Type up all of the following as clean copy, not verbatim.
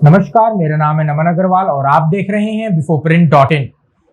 नमस्कार, मेरा नाम है नमन अग्रवाल और आप देख रहे हैं bifoprint.in।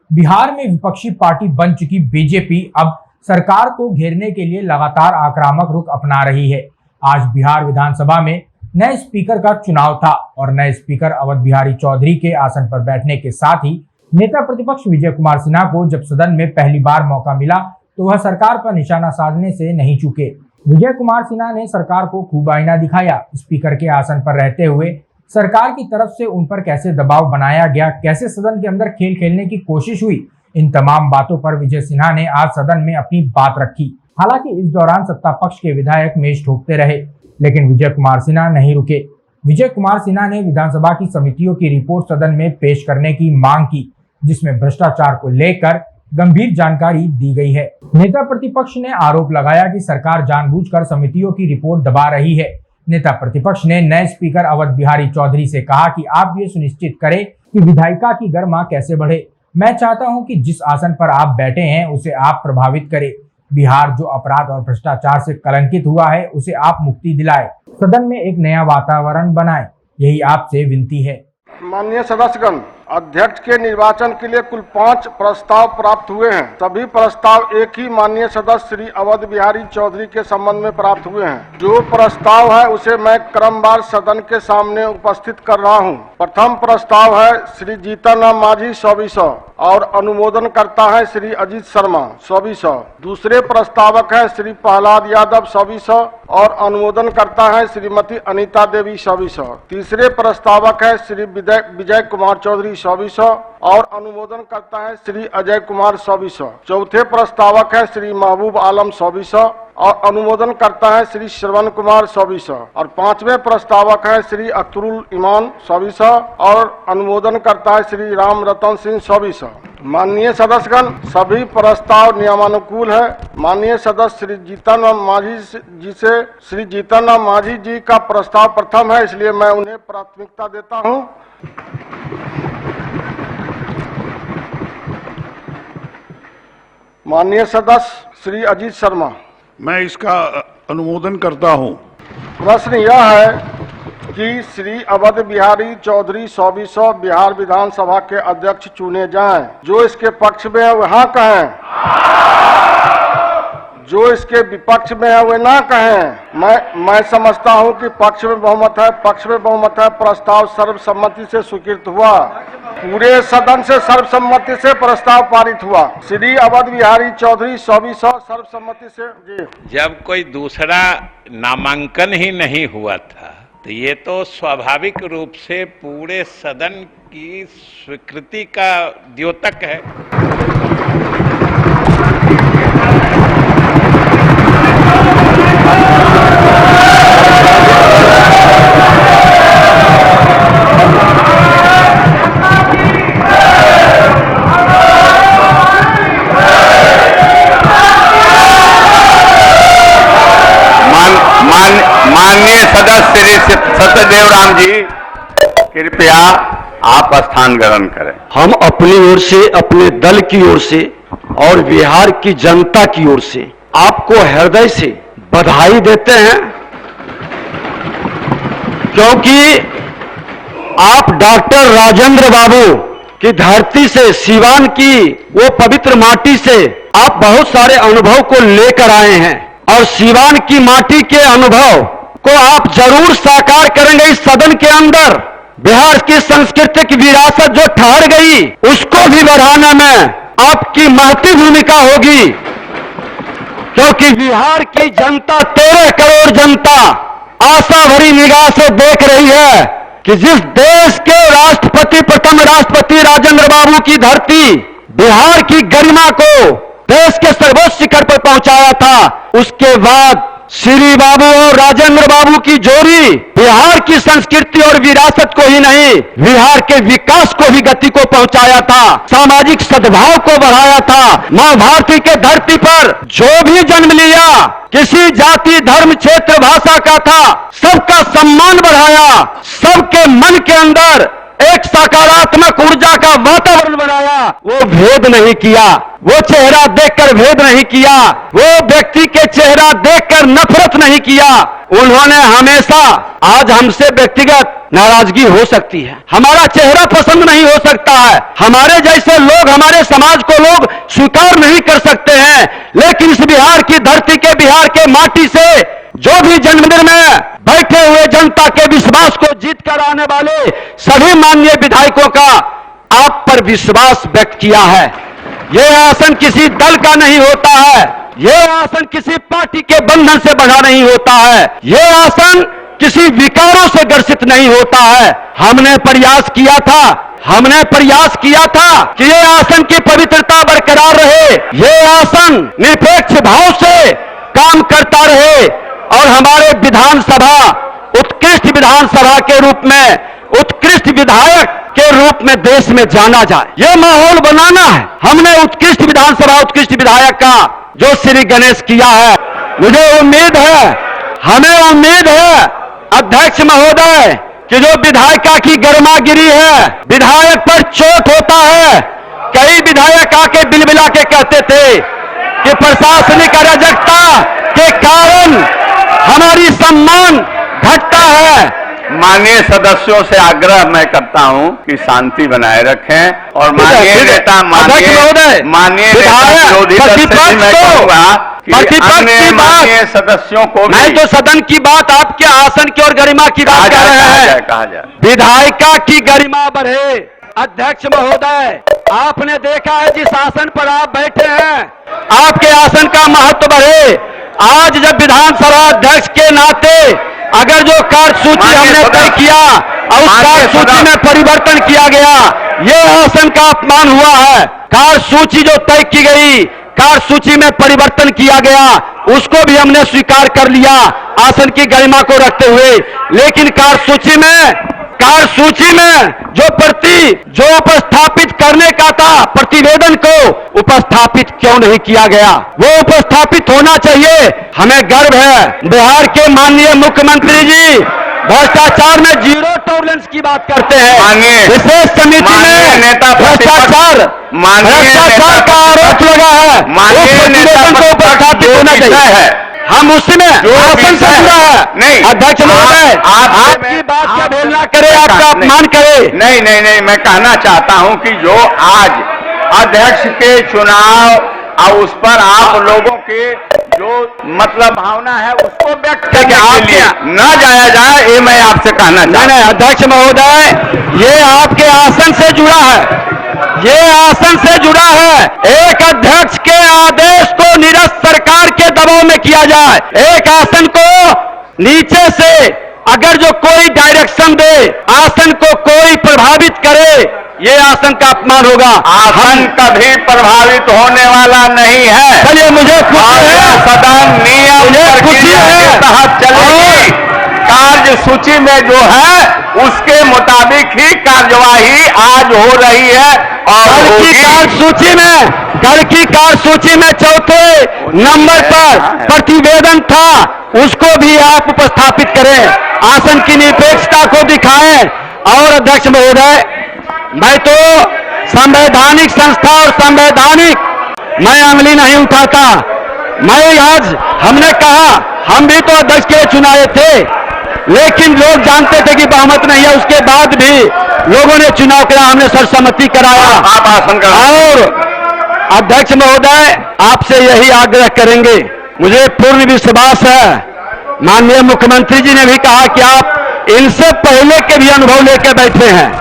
बिहार में विपक्षी पार्टी बन चुकी बीजेपी अब सरकार को घेरने के लिए लगातार आक्रामक रुख अपना रही है। आज बिहार विधानसभा में नए स्पीकर का चुनाव था और नए स्पीकर अवध बिहारी चौधरी के आसन पर बैठने के साथ ही नेता प्रतिपक्ष विजय कुमार सिन्हा को जब सदन में पहली बार मौका मिला तो वह सरकार पर निशाना साधने से नहीं चूके। विजय कुमार सिन्हा ने सरकार को खूब आईना दिखाया। स्पीकर के आसन पर रहते हुए सरकार की तरफ से उन पर कैसे दबाव बनाया गया, कैसे सदन के अंदर खेल खेलने की कोशिश हुई, इन तमाम बातों पर विजय सिन्हा ने आज सदन में अपनी बात रखी। हालांकि इस दौरान सत्ता पक्ष के विधायक मेज ठोकते रहे, लेकिन विजय कुमार सिन्हा नहीं रुके। विजय कुमार सिन्हा ने विधानसभा की समितियों की रिपोर्ट सदन में पेश करने की मांग की, जिसमें भ्रष्टाचार को लेकर गंभीर जानकारी दी गई है। नेता प्रतिपक्ष ने आरोप लगाया कि सरकार जानबूझकर समितियों की रिपोर्ट दबा रही है। नेता प्रतिपक्ष ने नए स्पीकर अवध बिहारी चौधरी से कहा कि आप ये सुनिश्चित करें कि विधायिका की गरिमा कैसे बढ़े। मैं चाहता हूं कि जिस आसन पर आप बैठे हैं उसे आप प्रभावित करें। बिहार जो अपराध और भ्रष्टाचार से कलंकित हुआ है उसे आप मुक्ति दिलाए, सदन में एक नया वातावरण बनाए, यही आपसे विनती है। माननीय सदस्यगण, अध्यक्ष के निर्वाचन के लिए कुल 5 प्रस्ताव प्राप्त हुए हैं। सभी प्रस्ताव एक ही माननीय सदस्य श्री अवध बिहारी चौधरी के संबंध में प्राप्त हुए हैं। जो प्रस्ताव है उसे मैं क्रमवार सदन के सामने उपस्थित कर रहा हूं। प्रथम प्रस्ताव है श्री जीतन राम मांझी 100 और अनुमोदन करता है श्री अजीत शर्मा 100। दूसरे प्रस्तावक है श्री प्रहलाद यादव 100 और अनुमोदन करता है श्रीमती अनीता देवी 100। तीसरे प्रस्तावक है श्री विजय कुमार चौधरी 100 और अनुमोदन करता है श्री अजय कुमार 100। चौथे प्रस्तावक है श्री महबूब आलम 100 और अनुमोदन करता है श्री श्रवण कुमार 100 और पांचवें प्रस्तावक है श्री अख्तरुल ईमान 100 और अनुमोदन करता है श्री राम रतन सिंह 100। माननीय सदस्यगण, सभी प्रस्ताव नियमानुकूल है। माननीय सदस्य श्री जीतन राम मांझी जी से श्री जीतन राम मांझी जी का प्रस्ताव प्रथम है, इसलिए मैं उन्हें प्राथमिकता देता हूं। माननीय सदस्य श्री अजीत शर्मा, मैं इसका अनुमोदन करता हूं। प्रश्न यह है कि श्री अवध बिहारी चौधरी 100 बिहार विधानसभा के अध्यक्ष चुने जाएं। जो इसके पक्ष में है वह हाँ कहें, जो इसके विपक्ष में है वह ना कहें। मैं समझता हूं कि पक्ष में बहुमत है। प्रस्ताव सर्वसम्मति से स्वीकृत हुआ। पूरे सदन से सर्वसम्मति से प्रस्ताव पारित हुआ। श्री अवध बिहारी चौधरी 100 सर्वसम्मति से जी। जब कोई दूसरा नामांकन ही नहीं हुआ था तो ये तो स्वाभाविक रूप से पूरे सदन की स्वीकृति का द्योतक है। माननीय सदस्य श्री सत्यदेव राम जी, कृपया आप स्थान ग्रहण करें। हम अपनी ओर से, अपने दल की ओर से और बिहार की जनता की ओर से आपको हृदय से बधाई देते हैं, क्योंकि आप डॉक्टर राजेंद्र बाबू की धरती से, सीवान की वो पवित्र माटी से आप बहुत सारे अनुभव को लेकर आए हैं और सीवान की माटी के अनुभव को आप जरूर साकार करेंगे इस सदन के अंदर। बिहार की सांस्कृतिक विरासत जो ठहर गई उसको भी बढ़ाने में आपकी महती भूमिका होगी, क्योंकि बिहार की जनता 13 करोड़ जनता आशा भरी निगाह से देख रही है कि जिस देश के राष्ट्रपति, प्रथम राष्ट्रपति राजेंद्र बाबू की धरती बिहार की गरिमा को देश के सर्वोच्च शिखर पर पहुंचाया था, उसके बाद श्री बाबू और राजेंद्र बाबू की जोड़ी बिहार की संस्कृति और विरासत को ही नहीं, बिहार के विकास को भी गति को पहुंचाया था, सामाजिक सद्भाव को बढ़ाया था। मां भारती के धरती पर जो भी जन्म लिया, किसी जाति, धर्म, क्षेत्र, भाषा का था, सबका सम्मान बढ़ाया, सबके मन के अंदर एक सकारात्मक ऊर्जा का वातावरण बनाया, वो भेद नहीं किया। वो चेहरा देखकर भेद नहीं किया, वो व्यक्ति के चेहरा देखकर नफरत नहीं किया। उन्होंने हमेशा, आज हमसे व्यक्तिगत नाराजगी हो सकती है, हमारा चेहरा पसंद नहीं हो सकता है, हमारे जैसे लोग, हमारे समाज को लोग स्वीकार नहीं कर सकते हैं, लेकिन इस बिहार की धरती के, बिहार के माटी से जो भी जन्मदिन में बैठे हुए जनता के विश्वास को जीत कर आने वाले सभी माननीय विधायकों का आप पर विश्वास व्यक्त किया है। यह आसन किसी दल का नहीं होता है, यह आसन किसी पार्टी के बंधन से बंधा नहीं होता है, यह आसन किसी विकारों से ग्रसित नहीं होता है। हमने प्रयास किया था कि यह आसन की पवित्रता बरकरार रहे, यह आसन निरपेक्ष भाव से काम करता रहे और हमारे विधानसभा उत्कृष्ट विधानसभा के रूप में, उत्कृष्ट विधायक के रूप में देश में जाना जाए, यह माहौल बनाना है। हमने उत्कृष्ट विधानसभा, उत्कृष्ट विधायक का जो श्री गणेश किया है, मुझे उम्मीद है, हमें उम्मीद है अध्यक्ष महोदय कि जो विधायिका की गर्मागिरी है, विधायक पर चोट होता है। कई विधायक आके बिलबिला के कहते थे कि प्रशासनिक अराजकता के कारण हमारी सम्मान घटता है। माननीय सदस्यों से आग्रह मैं करता हूं कि शांति बनाए रखें और माननीय नेता, माननीय विरोधी दल से मैं कहूंगा कि अन्य माननीय सदस्यों को भी, नहीं तो सदन की बात, आपके आसन की और गरिमा की बात कर रहे हैं, कहा जाए विधायिका की गरिमा बढ़े। अध्यक्ष महोदय, आपने देखा है जिस आसन पर आप बैठे हैं, आपके आसन का महत्व बढ़े। आज जब विधानसभा अध्यक्ष के नाते अगर जो कार्यसूची हमने तय किया और उस कार्यसूची में परिवर्तन किया गया, ये आसन का अपमान हुआ है। कार्यसूची जो तय की गई, कार्यसूची में परिवर्तन किया गया, उसको भी हमने स्वीकार कर लिया आसन की गरिमा को रखते हुए, लेकिन कार्यसूची में जो उपस्थापित करने का था प्रतिवेदन को उपस्थापित क्यों नहीं किया गया? वो उपस्थापित होना चाहिए। हमें गर्व है, बिहार के माननीय मुख्यमंत्री जी भ्रष्टाचार में जीरो टॉलरेंस की बात करते हैं। विशेष समिति में भ्रष्टाचार का आरोप लगा है, प्रतिवेदन को उपस्थापित होना चाहिए। हम उसमें आसन से जुड़ा है। नहीं अध्यक्ष महोदय, आपकी बात का भेलना करे, आपका अपमान करे। नहीं, मैं कहना चाहता हूं कि जो आज अध्यक्ष के चुनाव और उस पर आप लोगों के जो मतलब भावना है उसको व्यक्त करने के लिए न जाया जाए, ये मैं आपसे कहना चाहता हूं। नहीं, अध्यक्ष महोदय, ये आपके आसन से जुड़ा है, ये आसन से जुड़ा है। एक अध्यक्ष के आदेश को निरस्त सरकार के दबाव में किया जाए, एक आसन को नीचे से अगर जो कोई डायरेक्शन दे, आसन को कोई प्रभावित करे, ये आसन का अपमान होगा। आसन कभी प्रभावित होने वाला नहीं है। चलिए, मुझे खुशी है, सदन नियम प्रक्रिया के तहत चलेगी। कार्य सूची में जो है उसके मुताबिक ही कार्यवाही आज हो रही है और कल की कार्यसूची में चौथे नंबर पर प्रतिवेदन था, उसको भी आप उपस्थापित करें, आसन की निरपेक्षता को दिखाएं। और अध्यक्ष महोदय, मैं तो संवैधानिक संस्था और मैं अंगली नहीं उठाता। मैं आज हमने कहा, हम भी तो अध्यक्ष के चुनाए थे, लेकिन लोग जानते थे कि बहुमत नहीं है, उसके बाद भी लोगों ने चुनाव करा, हमने सर्वसम्मति कराया। आप आसन करा। और अध्यक्ष महोदय, आपसे यही आग्रह करेंगे, मुझे पूर्ण विश्वास है, माननीय मुख्यमंत्री जी ने भी कहा कि आप इनसे पहले के भी अनुभव लेकर बैठे हैं,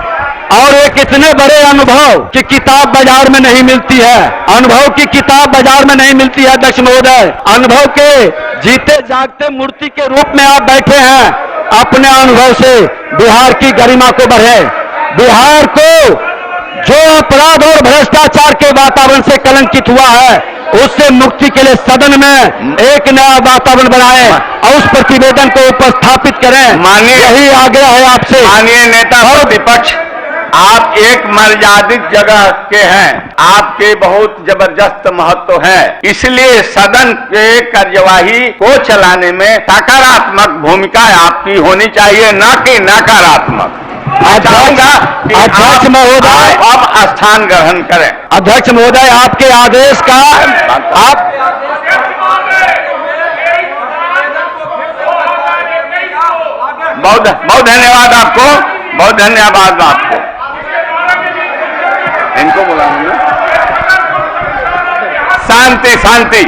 और एक इतने बड़े अनुभव की किताब बाजार में नहीं मिलती है, अनुभव की किताब बाजार में नहीं मिलती है। अध्यक्ष महोदय, अनुभव के जीते जागते मूर्ति के रूप में आप बैठे हैं, अपने अनुभव से बिहार की गरिमा को बढ़े, बिहार को जो अपराध और भ्रष्टाचार के वातावरण से कलंकित हुआ है, उससे मुक्ति के लिए सदन में एक नया वातावरण बनाएं और उस प्रतिवेदन को उपस्थापित करें। यही आग्रह है आपसे। माननीय नेता प्रतिपक्ष, आप एक मर्यादित जगह के हैं, आपके बहुत जबरदस्त महत्व है, इसलिए सदन के कार्यवाही को चलाने में सकारात्मक भूमिका आपकी होनी चाहिए, न कि नकारात्मक। चाहूंगा कि अध्यक्ष महोदय, आप अब स्थान ग्रहण करें। अध्यक्ष महोदय, आपके आदेश का आप बहुत बहुत धन्यवाद आपको, बहुत धन्यवाद आपको। इनको बुलाऊंगा। शांति शांति।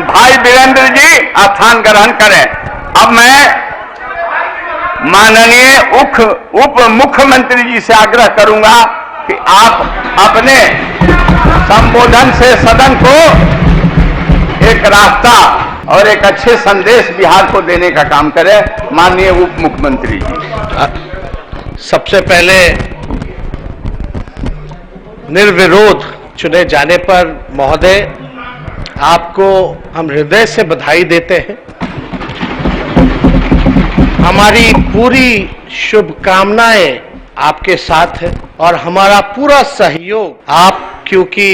भाई वीरेंद्र जी स्थान ग्रहण करें। अब मैं माननीय उप मुख्यमंत्री जी से आग्रह करूंगा कि आप अपने संबोधन से सदन को एक रास्ता और एक अच्छे संदेश बिहार को देने का काम करें। माननीय उप मुख्यमंत्री जी। सबसे पहले निर्विरोध चुने जाने पर महोदय आपको हम हृदय से बधाई देते हैं। हमारी पूरी शुभकामनाएं आपके साथ है और हमारा पूरा सहयोग। आप क्योंकि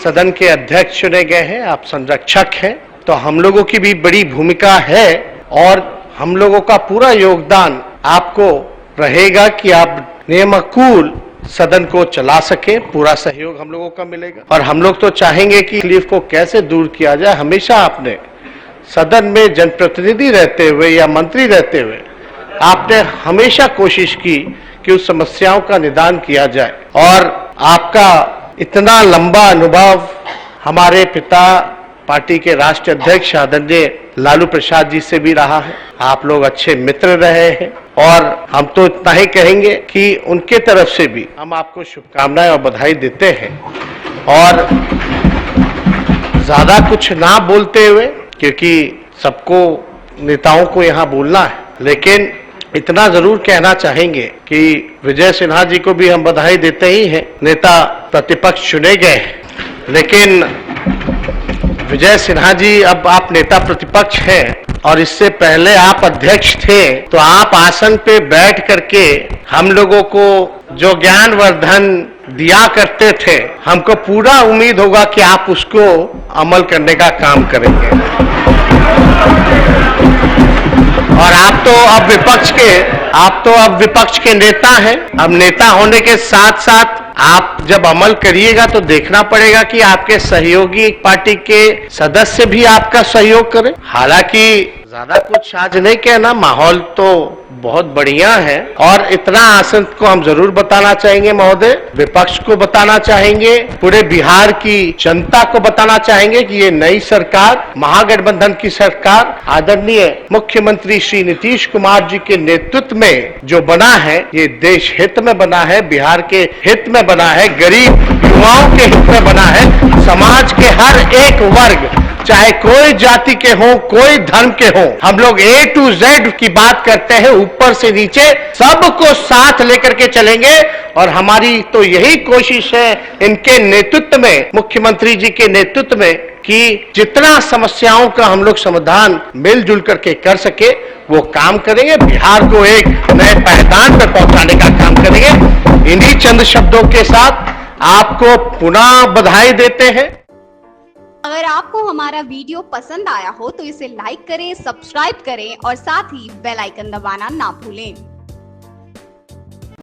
सदन के अध्यक्ष चुने गए हैं, आप संरक्षक हैं, तो हम लोगों की भी बड़ी भूमिका है और हम लोगों का पूरा योगदान आपको रहेगा कि आप नियमानुकूल सदन को चला सके। पूरा सहयोग हम लोगों का मिलेगा और हम लोग तो चाहेंगे कि तकलीफ को कैसे दूर किया जाए। हमेशा आपने सदन में जनप्रतिनिधि रहते हुए या मंत्री रहते हुए आपने हमेशा कोशिश की कि उस समस्याओं का निदान किया जाए और आपका इतना लंबा अनुभव हमारे पिता पार्टी के राष्ट्रीय अध्यक्ष आदरणीय लालू प्रसाद जी से भी रहा है। आप लोग अच्छे मित्र रहे हैं और हम तो इतना ही कहेंगे कि उनके तरफ से भी हम आपको शुभकामनाएं और बधाई देते हैं। और ज्यादा कुछ ना बोलते हुए, क्योंकि सबको नेताओं को यहाँ बोलना है, लेकिन इतना जरूर कहना चाहेंगे कि विजय सिन्हा जी को भी हम बधाई देते ही हैं। नेता प्रतिपक्ष चुने गए हैं, लेकिन विजय सिन्हा जी अब आप नेता प्रतिपक्ष हैं और इससे पहले आप अध्यक्ष थे, तो आप आसन पे बैठ करके हम लोगों को जो ज्ञानवर्धन दिया करते थे, हमको पूरा उम्मीद होगा कि आप उसको अमल करने का काम करेंगे। और आप तो अब विपक्ष के नेता हैं। अब नेता होने के साथ साथ आप जब अमल करिएगा तो देखना पड़ेगा कि आपके सहयोगी पार्टी के सदस्य भी आपका सहयोग करें। हालांकि ज्यादा कुछ आज नहीं कहना, माहौल तो बहुत बढ़िया है और इतना आसन को हम जरूर बताना चाहेंगे महोदय, विपक्ष को बताना चाहेंगे, पूरे बिहार की जनता को बताना चाहेंगे कि ये नई सरकार, महागठबंधन की सरकार आदरणीय मुख्यमंत्री श्री नीतीश कुमार जी के नेतृत्व में जो बना है, ये देश हित में बना है, बिहार के हित में बना है, गरीब युवाओं के हित में बना है, समाज के हर एक वर्ग, चाहे कोई जाति के हो, कोई धर्म के हो, हम लोग A to Z की बात करते हैं, ऊपर से नीचे सबको साथ लेकर के चलेंगे। और हमारी तो यही कोशिश है इनके नेतृत्व में, मुख्यमंत्री जी के नेतृत्व में, कि जितना समस्याओं का हम लोग समाधान मिलजुल करके कर सके वो काम करेंगे, बिहार को एक नए पायदान पर पहुंचाने का काम करेंगे। इन्हीं चंद शब्दों के साथ आपको पुनः बधाई देते हैं। अगर आपको हमारा वीडियो पसंद आया हो तो इसे लाइक करें, सब्सक्राइब करें और साथ ही बेल आइकन दबाना ना भूलें।